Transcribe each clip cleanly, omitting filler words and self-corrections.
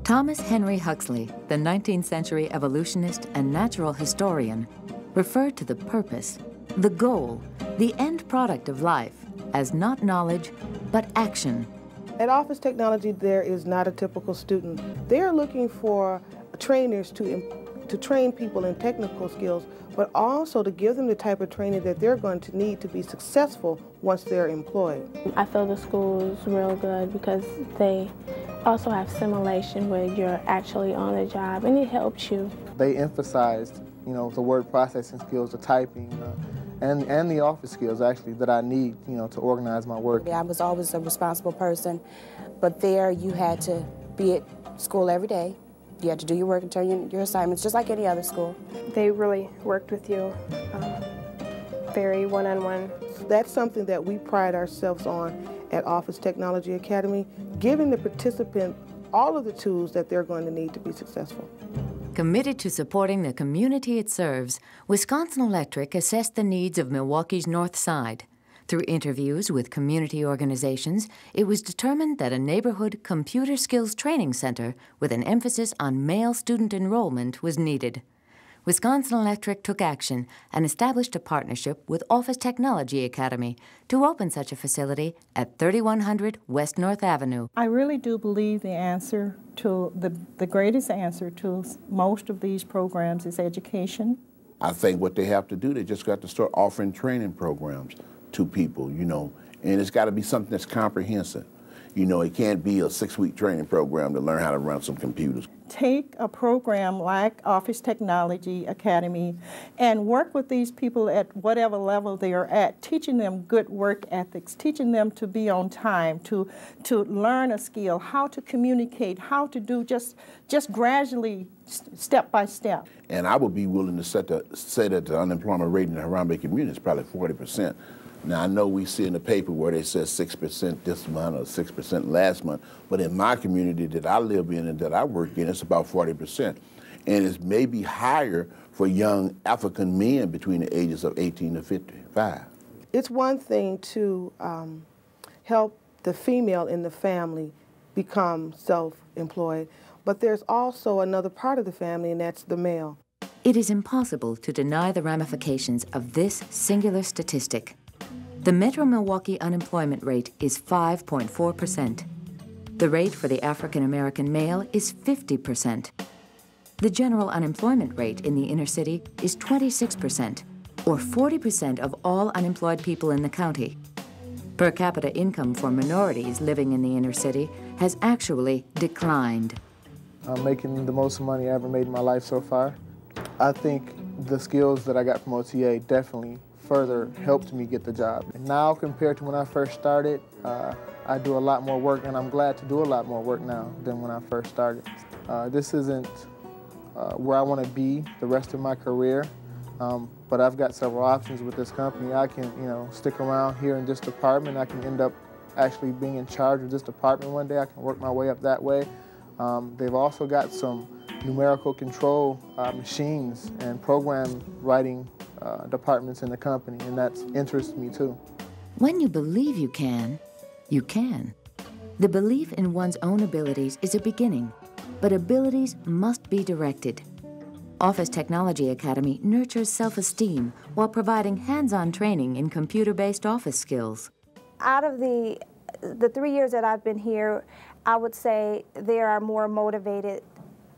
Thomas Henry Huxley, the 19th century evolutionist and natural historian, referred to the purpose, the goal, the end product of life as not knowledge, but action. At Office Technology, there is not a typical student. They're looking for trainers to train people in technical skills, but also to give them the type of training that they're going to need to be successful once they're employed. I feel the school is real good because they also have simulation where you're actually on the job, and it helps you. They emphasized, the word processing skills, the typing, and the office skills, actually, that I need, to organize my work. I was always a responsible person, but there you had to be at school every day. You had to do your work and turn your assignments, just like any other school. They really worked with you very one-on-one. That's something that we pride ourselves on at Office Technology Academy, giving the participant all of the tools that they're going to need to be successful. Committed to supporting the community it serves, Wisconsin Electric assessed the needs of Milwaukee's North Side. Through interviews with community organizations, it was determined that a neighborhood computer skills training center with an emphasis on male student enrollment was needed. Wisconsin Electric took action and established a partnership with Office Technology Academy to open such a facility at 3100 West North Avenue. I really do believe the answer to, the greatest answer to most of these programs is education. I think what they have to do, they just got to start offering training programs to people, and it's got to be something that's comprehensive. It can't be a 6-week training program to learn how to run some computers. Take a program like Office Technology Academy and work with these people at whatever level they are at, teaching them good work ethics, teaching them to be on time, to learn a skill, how to communicate, how to do just gradually, step by step. And I would be willing to say that the unemployment rate in the Harambe community is probably 40%. Now, I know we see in the paper where they said 6% this month or 6% last month, but in my community that I live in and that I work in, it's about 40%. And it's maybe higher for young African men between the ages of 18 to 55. It's one thing to help the female in the family become self-employed, but there's also another part of the family, and that's the male. It is impossible to deny the ramifications of this singular statistic. The Metro Milwaukee unemployment rate is 5.4%. The rate for the African American male is 50%. The general unemployment rate in the inner city is 26%, or 40% of all unemployed people in the county. Per capita income for minorities living in the inner city has actually declined. I'm making the most money I ever made in my life so far. I think the skills that I got from OTA definitely further helped me get the job. And now, compared to when I first started, I do a lot more work, and I'm glad to do a lot more work now than when I first started. This isn't where I want to be the rest of my career, but I've got several options with this company. I can, stick around here in this department. I can end up actually being in charge of this department one day. I can work my way up that way. They've also got some numerical control machines and program writing departments in the company, and that interests me too. When you believe you can, you can. The belief in one's own abilities is a beginning, but abilities must be directed. Office Technology Academy nurtures self-esteem while providing hands-on training in computer-based office skills. Out of the 3 years that I've been here, I would say there are more motivated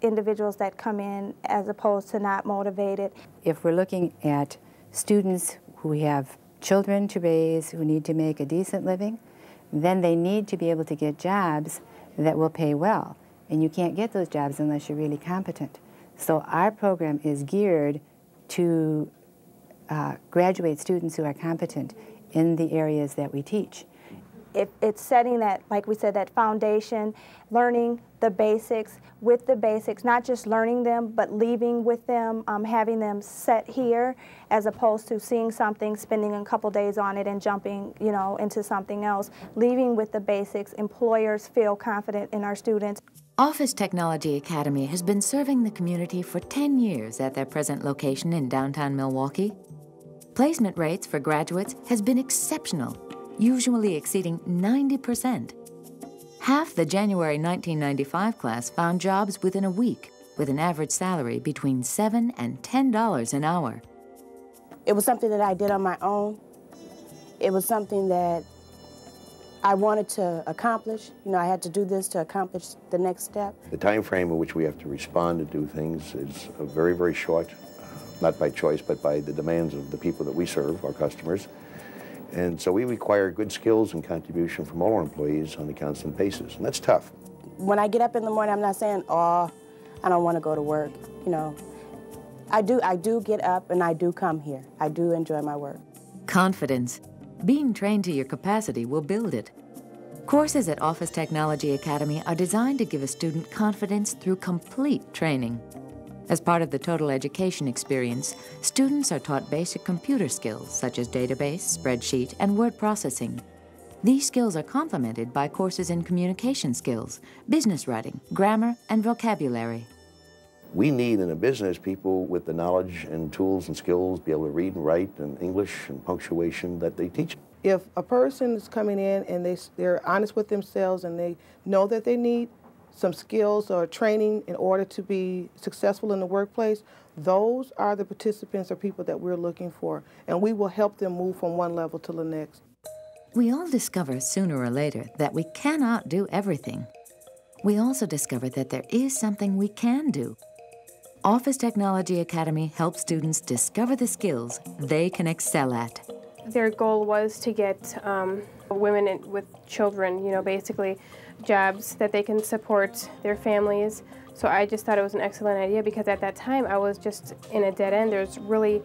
individuals that come in as opposed to not motivated. If we're looking at students who have children to raise, who need to make a decent living, then they need to be able to get jobs that will pay well. And you can't get those jobs unless you're really competent. So our program is geared to graduate students who are competent in the areas that we teach. It's setting that, like we said, that foundation, learning the basics with the basics, not just learning them, but leaving with them, having them set here, as opposed to seeing something, spending a couple days on it and jumping, into something else. Leaving with the basics, employers feel confident in our students. Office Technology Academy has been serving the community for 10 years at their present location in downtown Milwaukee. Placement rates for graduates has been exceptional, usually exceeding 90%. Half the January 1995 class found jobs within a week, with an average salary between $7 and $10 an hour. It was something that I did on my own. It was something that I wanted to accomplish. You know, I had to do this to accomplish the next step. The time frame in which we have to respond and do things is very, very short, not by choice, but by the demands of the people that we serve, our customers. And so we require good skills and contribution from all our employees on a constant basis, and that's tough. When I get up in the morning, I'm not saying, oh, I don't want to go to work, you know. I do get up and I do come here. I do enjoy my work. Confidence. Being trained to your capacity will build it. Courses at Office Technology Academy are designed to give a student confidence through complete training. As part of the total education experience, students are taught basic computer skills such as database, spreadsheet, and word processing. These skills are complemented by courses in communication skills, business writing, grammar, and vocabulary. We need in a business people with the knowledge and tools and skills, be able to read and write and English and punctuation that they teach. If a person is coming in and they're honest with themselves and they know that they need some skills or training in order to be successful in the workplace, those are the participants or people that we're looking for, and we will help them move from one level to the next. We all discover sooner or later that we cannot do everything. We also discover that there is something we can do. Office Technology Academy helps students discover the skills they can excel at. Their goal was to get women with children, you know, basically jobs that they can support their families. So I just thought it was an excellent idea because at that time I was just in a dead end. There's really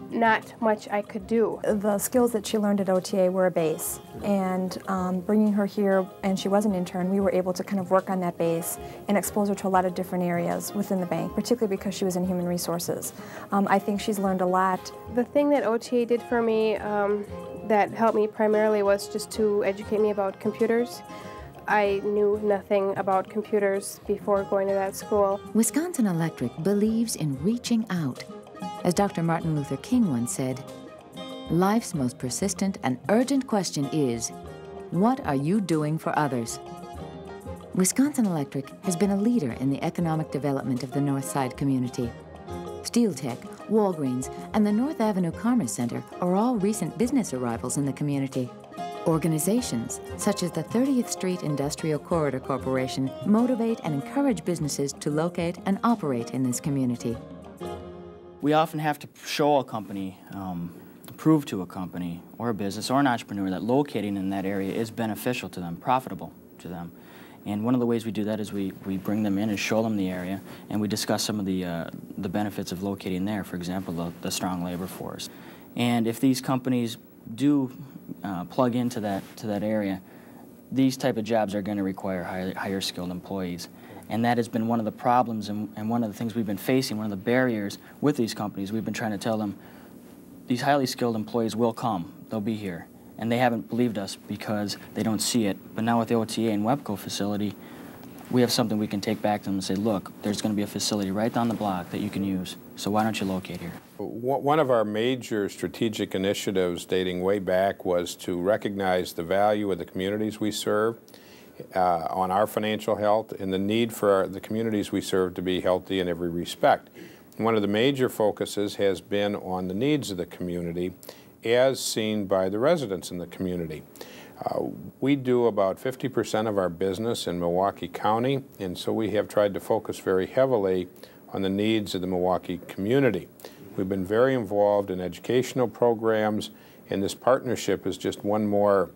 not much I could do. The skills that she learned at OTA were a base, and bringing her here, and she was an intern, we were able to kind of work on that base and expose her to a lot of different areas within the bank, particularly because she was in human resources. I think she's learned a lot. The thing that OTA did for me that helped me primarily was just to educate me about computers. I knew nothing about computers before going to that school. Wisconsin Electric believes in reaching out. As Dr. Martin Luther King once said, life's most persistent and urgent question is, what are you doing for others? Wisconsin Electric has been a leader in the economic development of the North Side community. Steel Tech, Walgreens, and the North Avenue Commerce Center are all recent business arrivals in the community. Organizations such as the 30th Street Industrial Corridor Corporation motivate and encourage businesses to locate and operate in this community. We often have to show a company, prove to a company or a business or an entrepreneur that locating in that area is beneficial to them, profitable to them. And one of the ways we do that is we bring them in and show them the area, and we discuss some of the benefits of locating there, for example, the strong labor force. And if these companies do plug into that area, these type of jobs are going to require higher skilled employees. And that has been one of the problems and one of the things we've been facing, one of the barriers with these companies. We've been trying to tell them these highly skilled employees will come, they'll be here. And they haven't believed us because they don't see it. But now with the OTA and WEPCO facility, we have something we can take back to them and say, look, there's going to be a facility right down the block that you can use, so why don't you locate here? One of our major strategic initiatives dating way back was to recognize the value of the communities we serve on our financial health and the need for the communities we serve to be healthy in every respect. And one of the major focuses has been on the needs of the community as seen by the residents in the community. We do about 50% of our business in Milwaukee County, and so we have tried to focus very heavily on the needs of the Milwaukee community. We've been very involved in educational programs, and this partnership is just one more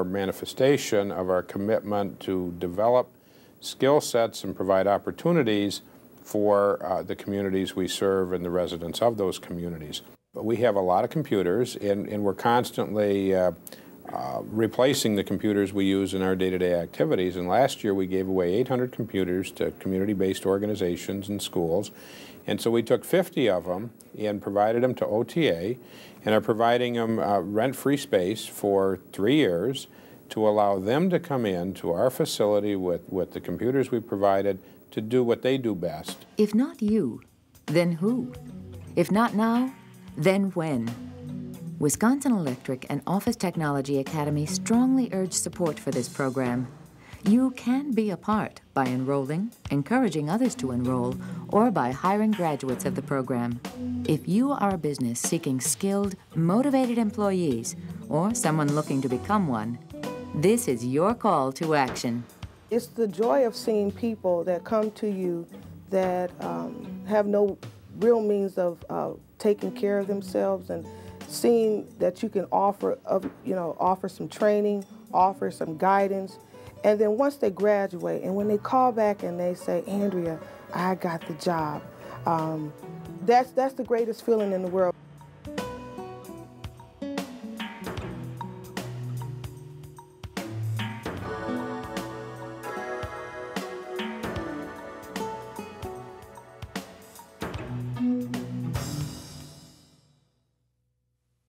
manifestation of our commitment to develop skill sets and provide opportunities for the communities we serve and the residents of those communities. But we have a lot of computers, and we're constantly replacing the computers we use in our day-to-day activities. And last year we gave away 800 computers to community-based organizations and schools. And so we took 50 of them and provided them to OTA and are providing them rent-free space for 3 years to allow them to come in to our facility with the computers we provided to do what they do best. If not you, then who? If not now, then when? Wisconsin Electric and Office Technology Academy strongly urge support for this program. You can be a part by enrolling, encouraging others to enroll, or by hiring graduates of the program. If you are a business seeking skilled, motivated employees, or someone looking to become one, this is your call to action. It's the joy of seeing people that come to you that have no real means of taking care of themselves, and seeing that you can offer some training, offer some guidance, and then once they graduate and when they call back and they say, Andrea, I got the job, that's the greatest feeling in the world.